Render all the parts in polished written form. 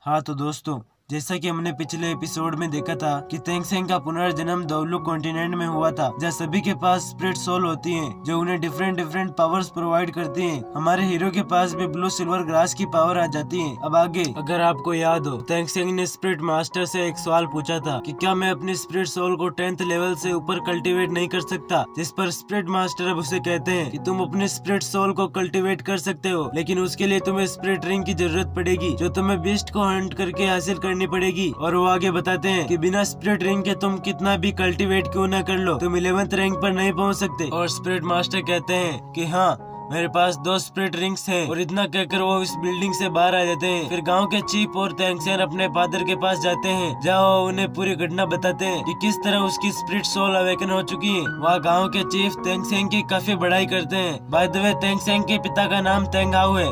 हाँ तो दोस्तों, जैसा कि हमने पिछले एपिसोड में देखा था कि तेंगसेंग का पुनर्जन्म दौलू कॉन्टिनेंट में हुआ था, जहाँ सभी के पास स्पिरिट सोल होती हैं, जो उन्हें डिफरेंट डिफरेंट पावर्स प्रोवाइड करती हैं। हमारे हीरो के पास भी ब्लू सिल्वर ग्रास की पावर आ जाती है। अब आगे अगर आपको याद हो, तेंगसेंग ने स्पिरिट मास्टर से एक सवाल पूछा था कि क्या मैं अपनी स्पिरिट सोल को 10th लेवल से ऊपर कल्टीवेट नहीं कर सकता, जिस पर स्पिरिट मास्टर अब उसे कहते हैं कि तुम अपने स्पिरिट सोल को कल्टीवेट कर सकते हो, लेकिन उसके लिए तुम्हें स्पिरिट रिंग की जरूरत पड़ेगी, जो तुम्हें बीस्ट को हंट करके हासिल करनी पड़ेगी। और वो आगे बताते हैं कि बिना स्पिरिट रिंग के तुम कितना भी कल्टीवेट क्यों न कर लो, तुम 11th रैंक पर नहीं पहुंच सकते। और स्पिरिट मास्टर कहते हैं कि हाँ, मेरे पास 2 स्पिरिट रिंग्स हैं। और इतना कहकर वो इस बिल्डिंग से बाहर आ जाते हैं। फिर गांव के चीफ और तेंगसेन अपने फादर के पास जाते हैं, जहाँ वो उन्हें पूरी घटना बताते हैं कि किस तरह उसकी स्पिरिट सोल अवेकन हो चुकी है। वहाँ गांव के चीफ तेंगसेन की काफी बड़ाई करते हैं। बाय द वे, तेंगसेन के पिता का नाम तेंगाओ है।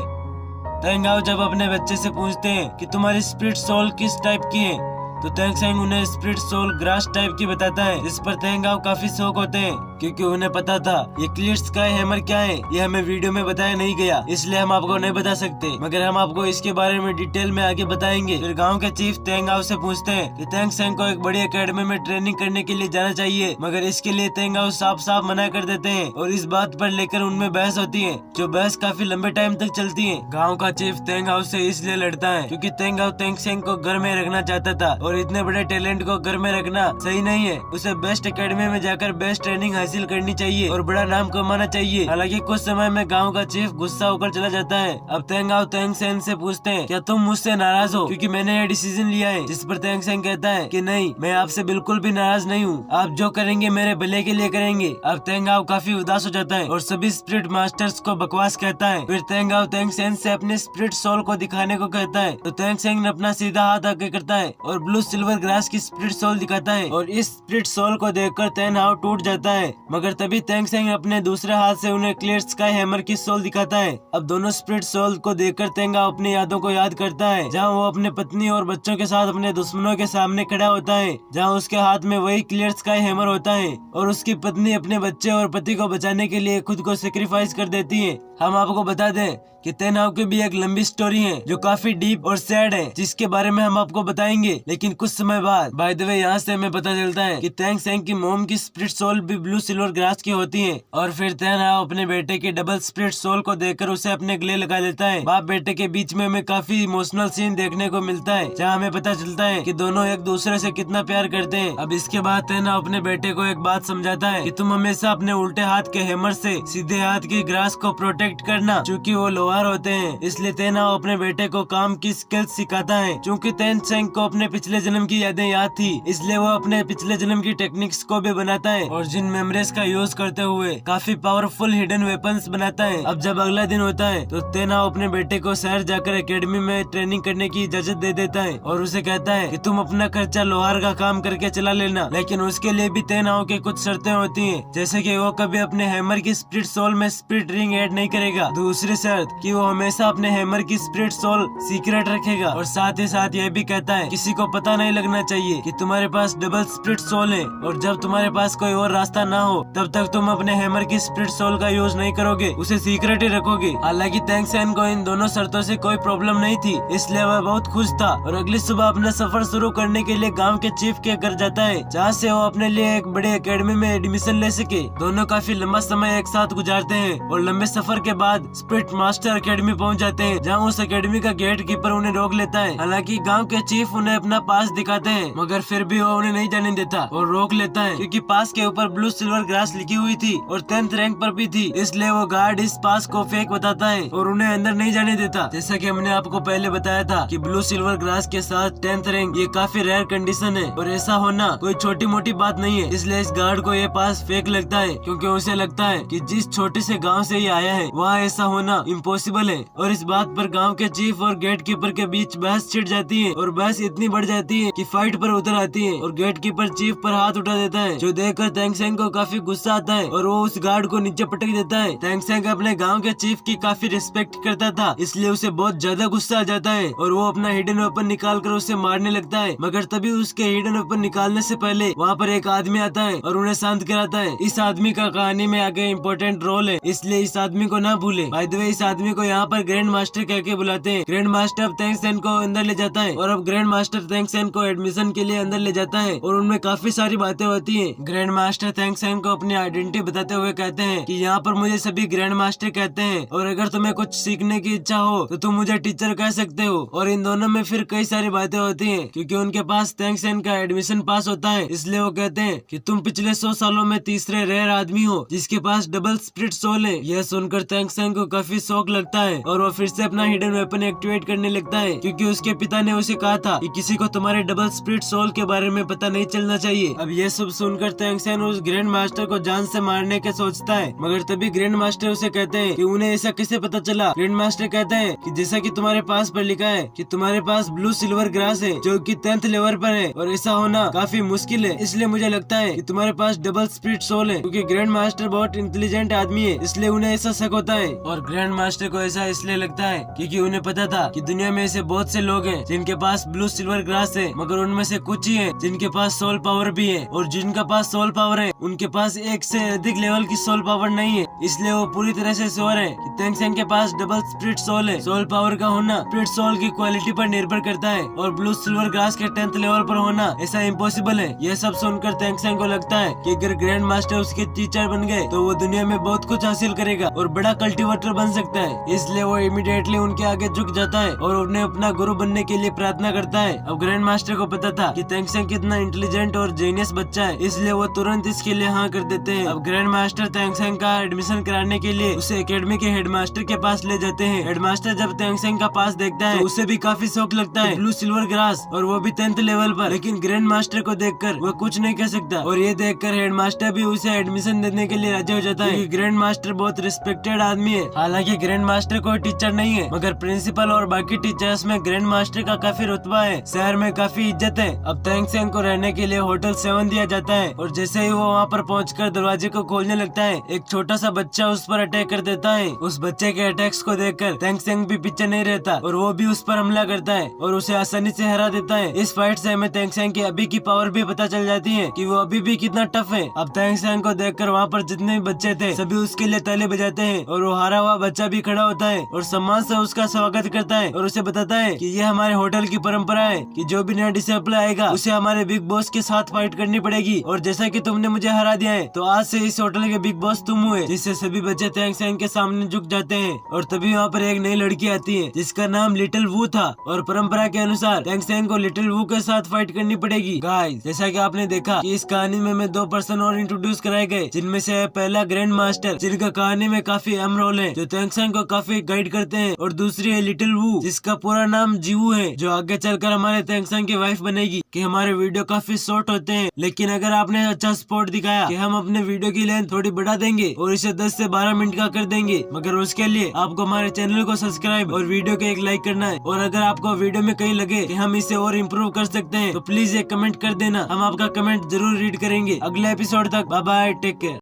तेंगाओ जब अपने बच्चे से पूछते हैं कि तुम्हारी स्पिरिट सोल किस टाइप की है, तो तेंगसेंग उन्हें स्पिरिट सोल ग्रास टाइप की बताता है। इस पर तेंगाओ काफी शौक होते हैं, क्योंकि उन्हें पता था ये क्लियर स्काई हैमर क्या है, ये हमें वीडियो में बताया नहीं गया, इसलिए हम आपको नहीं बता सकते, मगर हम आपको इसके बारे में डिटेल में आगे बताएंगे। फिर गांव के चीफ तेंगाओ से पूछते हैं कि तेंगसेंग को एक बड़ी एकेडमी में ट्रेनिंग करने के लिए जाना चाहिए, मगर इसके लिए तेंगाओ साफ साफ मना कर देते हैं। और इस बात पर लेकर उनमें बहस होती है, जो बहस काफी लंबे टाइम तक चलती है। गाँव का चीफ तेंगाओ से इसलिए लड़ता है क्योंकि तेंगाओ तेंगसेंग को घर में रखना चाहता था, और इतने बड़े टैलेंट को घर में रखना सही नहीं है। उसे बेस्ट एकेडमी में जाकर बेस्ट ट्रेनिंग हासिल करनी चाहिए और बड़ा नाम कमाना चाहिए। हालांकि कुछ समय में गांव का चीफ गुस्सा होकर चला जाता है। अब तेंगाओ तेंगसेन से पूछते हैं, क्या तुम मुझसे नाराज हो क्योंकि मैंने ये डिसीजन लिया है? जिस पर तेंगसेन कहता है कि नहीं, मैं आपसे बिल्कुल भी नाराज नहीं हूँ, आप जो करेंगे मेरे भले के लिए करेंगे। अब तेंगाओ काफी उदास हो जाता है और सभी स्पिरिट मास्टर्स को बकवास कहता है। फिर तेंगाओ तेंगसेन से अपने स्पिरिट सोल को दिखाने को कहता है, तो तेंगसेन अपना सीधा हाथ आगे करता है और ब्लू सिल्वर ग्रास की स्पिरिट सोल दिखाता है। और इस स्पिरिट सोल को देखकर तेंगाओ टूट जाता है, मगर तभी तेंगसेंग अपने दूसरे हाथ से उन्हें क्लियर स्काई हैमर की सोल दिखाता है। अब दोनों स्पिरिट सोल को देखकर तेंगाओ अपनी यादों को याद करता है, जहां वो अपने पत्नी और बच्चों के साथ अपने दुश्मनों के सामने खड़ा होता है, जहां उसके हाथ में वही क्लियर स्काई हैमर होता है। और उसकी पत्नी अपने बच्चे और पति को बचाने के लिए खुद को सेक्रीफाइस कर देती है। हम आपको बता दें कि तेंगाओ की भी एक लंबी स्टोरी है, जो काफी डीप और सैड है, जिसके बारे में हम आपको बताएंगे, लेकिन कुछ समय बाद। बाय द वे, यहाँ से हमें पता चलता है कि तेंगसेंग की मोम की स्पिरिट सोल भी ब्लू सिल्वर ग्रास की होती है। और फिर तेंगाओ अपने बेटे की डबल स्पिरिट सोल को देखकर उसे अपने गले लगा लेता है। बाप बेटे के बीच में हमें काफी इमोशनल सीन देखने को मिलता है, जहाँ हमें पता चलता है कि दोनों एक दूसरे से कितना प्यार करते हैं। अब इसके बाद तेंगाओ अपने बेटे को एक बात समझाता है कि तुम हमेशा अपने उल्टे हाथ के हैमर से सीधे हाथ की ग्रास को प्रोटेक्ट करना, क्योंकि वो लोहार होते हैं। इसलिए तेंगाओ अपने बेटे को काम की स्किल्स सिखाता है। क्योंकि तेंगसेंग को अपने पिछले जन्म की यादें याद थी, इसलिए वो अपने पिछले जन्म की टेक्निक्स को भी बनाता है और जिन मेमोरीज का यूज करते हुए काफी पावरफुल हिडन वेपन्स बनाता है। अब जब अगला दिन होता है, तो तेंगाओ अपने बेटे को शहर जाकर एकेडमी में ट्रेनिंग करने की इजाजत दे देता है और उसे कहता है कि तुम अपना खर्चा लोहार का काम करके चला लेना, लेकिन उसके लिए भी तेंगाओ की कुछ शर्तें होती हैं, जैसे कि वो कभी अपने हैमर की स्पिरिट सोल में स्पिरिट रिंग ऐड नहीं करेगा। दूसरी शर्त कि वो हमेशा अपने हैमर की स्पिरिट सोल सीक्रेट रखेगा, और साथ ही साथ यह भी कहता है किसी को पता नहीं लगना चाहिए कि तुम्हारे पास डबल स्पिरिट सोल है, और जब तुम्हारे पास कोई और रास्ता ना हो तब तक तुम अपने हैमर की स्पिरिट सोल का यूज नहीं करोगे, उसे सीक्रेट ही रखोगे। हालांकि तेंगसेन को इन दोनों शर्तों से कोई प्रॉब्लम नहीं थी, इसलिए वह बहुत खुश था और अगली सुबह अपना सफर शुरू करने के लिए गाँव के चीफ के घर जाता है, जहाँ से वो अपने लिए एक बड़ी एकेडमी में एडमिशन ले सके। दोनों काफी लंबा समय एक साथ गुजारते हैं और लंबे सफर के बाद स्पिरिट मास्टर एकेडमी पहुँच जाते हैं, जहाँ उस एकेडमी का गेट कीपर उन्हें रोक लेता है। हालांकि गांव के चीफ उन्हें अपना पास दिखाते हैं, मगर फिर भी वो उन्हें नहीं जाने देता और रोक लेता है, क्योंकि पास के ऊपर ब्लू सिल्वर ग्रास लिखी हुई थी और 10th रैंक पर भी थी, इसलिए वो गार्ड इस पास को फेक बताता है और उन्हें अंदर नहीं जाने देता। जैसा कि हमने आपको पहले बताया था कि ब्लू सिल्वर ग्रास के साथ 10th रैंक ये काफी रेयर कंडीशन है और ऐसा होना कोई छोटी मोटी बात नहीं है, इसलिए इस गार्ड को ये पास फेक लगता है, क्योंकि उसे लगता है कि जिस छोटे से गाँव से ये आया है वहाँ ऐसा होना इम्पॉसिबल है। और इस बात पर गांव के चीफ और गेट कीपर के बीच बहस छिड़ जाती है और बहस इतनी बढ़ जाती है कि फाइट पर उतर आती है और गेट कीपर चीफ पर हाथ उठा देता है, जो देखकर तेंगसेंग को काफी गुस्सा आता है और वो उस गार्ड को नीचे पटक देता है। तेंगसेंग अपने गांव के चीफ की काफी रिस्पेक्ट करता था, इसलिए उसे बहुत ज्यादा गुस्सा आ जाता है और वो अपना हिडन वेपन निकाल कर उसे मारने लगता है, मगर तभी उसके हिडन वेपन निकालने से पहले वहाँ पर एक आदमी आता है और उन्हें शांत कराता है। इस आदमी का कहानी में आगे इम्पोर्टेंट रोल है, इसलिए इस आदमी को ना भूले। बाय द वे, इस आदमी आदमी को यहाँ पर ग्रैंड मास्टर कह के बुलाते हैं। ग्रैंड मास्टर अब तेंग सेन को अंदर ले जाता है और अब ग्रैंड मास्टर तेंग सेन को एडमिशन के लिए अंदर ले जाता है और उनमें काफी सारी बातें होती हैं। ग्रैंड मास्टर तेंग सेन को अपनी आइडेंटिटी बताते हुए कहते हैं कि यहाँ पर मुझे सभी ग्रैंड मास्टर कहते हैं और अगर तुम्हें कुछ सीखने की इच्छा हो तो तुम मुझे टीचर कह सकते हो। और इन दोनों में फिर कई सारी बातें होती हैं क्योंकि उनके पास तेंग सेन का एडमिशन पास होता है, इसलिए वो कहते हैं कि तुम पिछले 100 सालों में तीसरे रेयर आदमी हो जिसके पास डबल स्प्लिट सोल है। यह सुनकर तेंग सेन को काफी शौक लगता है और वो फिर से अपना हिडन वेपन एक्टिवेट करने लगता है क्योंकि उसके पिता ने उसे कहा था कि किसी को तुम्हारे डबल स्प्लिट सोल के बारे में पता नहीं चलना चाहिए। अब यह सब सुनकर तेंग सेन उस ग्रैंड मास्टर को जान से मारने के सोचता है, मगर तभी ग्रैंड मास्टर उसे कहते हैं कि उन्हें ऐसा कैसे पता चला। ग्रैंड मास्टर कहते हैं कि जैसा कि तुम्हारे पास पर लिखा है कि तुम्हारे पास ब्लू सिल्वर ग्रास है जो कि 10th लेवल पर है और ऐसा होना काफी मुश्किल है, इसलिए मुझे लगता है कि तुम्हारे पास डबल स्प्लिट सोल है क्योंकि ग्रैंड मास्टर बहुत इंटेलिजेंट आदमी है, इसलिए उन्हें ऐसा शक होता है। और ग्रैंड मास्टर को ऐसा इसलिए लगता है क्योंकि उन्हें पता था कि दुनिया में ऐसे बहुत से लोग हैं जिनके पास ब्लू सिल्वर ग्रास है, मगर उनमें से कुछ ही है जिनके पास सोल पावर भी है और जिनका पास सोल पावर है उनके पास एक से अधिक लेवल की सोल पावर नहीं है। इसलिए वो पूरी तरह से श्योर है कि तेंग सेन के पास डबल स्प्लिट सोल है। सोल पावर का होना स्प्लिट सोल की क्वालिटी पर निर्भर करता है और ब्लू सिल्वर ग्रास के 10th लेवल पर होना ऐसा इम्पॉसिबल है। यह सब सुनकर तेंग सेन को लगता है कि अगर ग्रैंड मास्टर उसके टीचर बन गए तो वो दुनिया में बहुत कुछ हासिल करेगा और बड़ा कल्टीवेटर बन सकता है, इसलिए वो इमीडिएटली उनके आगे झुक जाता है और उन्हें अपना गुरु बनने के लिए प्रार्थना करता है। अब ग्रैंड मास्टर को पता था कि तेंग सेन कितना इंटेलिजेंट और जीनियस बच्चा है, इसलिए वो तुरंत इसके लिए हाँ कर देते हैं। अब ग्रैंड मास्टर तेंग सेन का एडमिशन कराने के लिए उसे एकेडमी के हेडमास्टर के पास ले जाते हैं। हेडमास्टर जब तेंग सेन का पास देखता है तो उसे भी काफी शौक लगता है ब्लू सिल्वर ग्रास और वो भी 10th लेवल पर, लेकिन ग्रैंड मास्टर को देखकर वो कुछ नहीं कह सकता और ये देखकर हेडमास्टर भी उसे एडमिशन देने के लिए राजी हो जाता है क्योंकि ग्रैंड मास्टर बहुत रिस्पेक्टेड आदमी है। हालांकि ग्रैंड मास्टर कोई टीचर नहीं है, मगर प्रिंसिपल और बाकी टीचर्स में ग्रैंड मास्टर का काफी रुतबा है, शहर में काफी इज्जत है। अब तेंग सेन को रहने के लिए होटल 7 दिया जाता है और जैसे ही वो वहाँ पर पहुंचकर दरवाजे को खोलने लगता है एक छोटा सा बच्चा उस पर अटैक कर देता है। उस बच्चे के अटैक्स को देखकर तेंग सेन भी पीछे नहीं रहता और वो भी उस पर हमला करता है और उसे आसानी से हरा देता है। इस फाइट से हमें तेंग सेन की अभी की पावर भी पता चल जाती है कि वो अभी भी कितना टफ है। अब तेंग सेन को देखकर वहाँ पर जितने भी बच्चे थे सभी उसके लिए ताली बजाते हैं और वो हारा हुआ बच्चा भी खड़ा होता है और सम्मान से उसका स्वागत करता है और उसे बताता है कि ये हमारे होटल की परंपरा है कि जो भी नया डिसिपल आएगा उसे हमारे बिग बॉस के साथ फाइट करनी पड़ेगी और जैसा कि तुमने मुझे हरा दिया है तो आज से इस होटल के बिग बॉस तुम हुए। जिससे सभी बच्चे तेंग सेन के सामने झुक जाते हैं और तभी वहाँ पर एक नई लड़की आती है जिसका नाम लिटिल वू था और परंपरा के अनुसार तेंग सेन को लिटिल वू के साथ फाइट करनी पड़ेगी। गाइस, जैसा कि आपने देखा कि इस कहानी में हमें 2 पर्सन और इंट्रोड्यूस कराए गए, जिनमें से पहला ग्रैंड मास्टर जिनका कहानी में काफी अहम रोल है जो तेंग सेन को काफी गाइड करते हैं और दूसरी है लिटिल वू जिसका पूरा नाम जीवू है जो आगे चलकर हमारे तेंग सेन की वाइफ बनेगी। कि हमारे वीडियो काफी शॉर्ट होते हैं लेकिन अगर आपने अच्छा सपोर्ट दिखाया कि हम अपने वीडियो की लेंथ थोड़ी बढ़ा देंगे और इसे 10 से 12 मिनट का कर देंगे, मगर उसके लिए आपको हमारे चैनल को सब्सक्राइब और वीडियो को एक लाइक करना है। और अगर आपको वीडियो में कहीं लगे कि हम इसे और इम्प्रूव कर सकते हैं तो प्लीज एक कमेंट कर देना, हम आपका कमेंट जरूर रीड करेंगे। अगले एपिसोड तक बाय बाय, टेक केयर।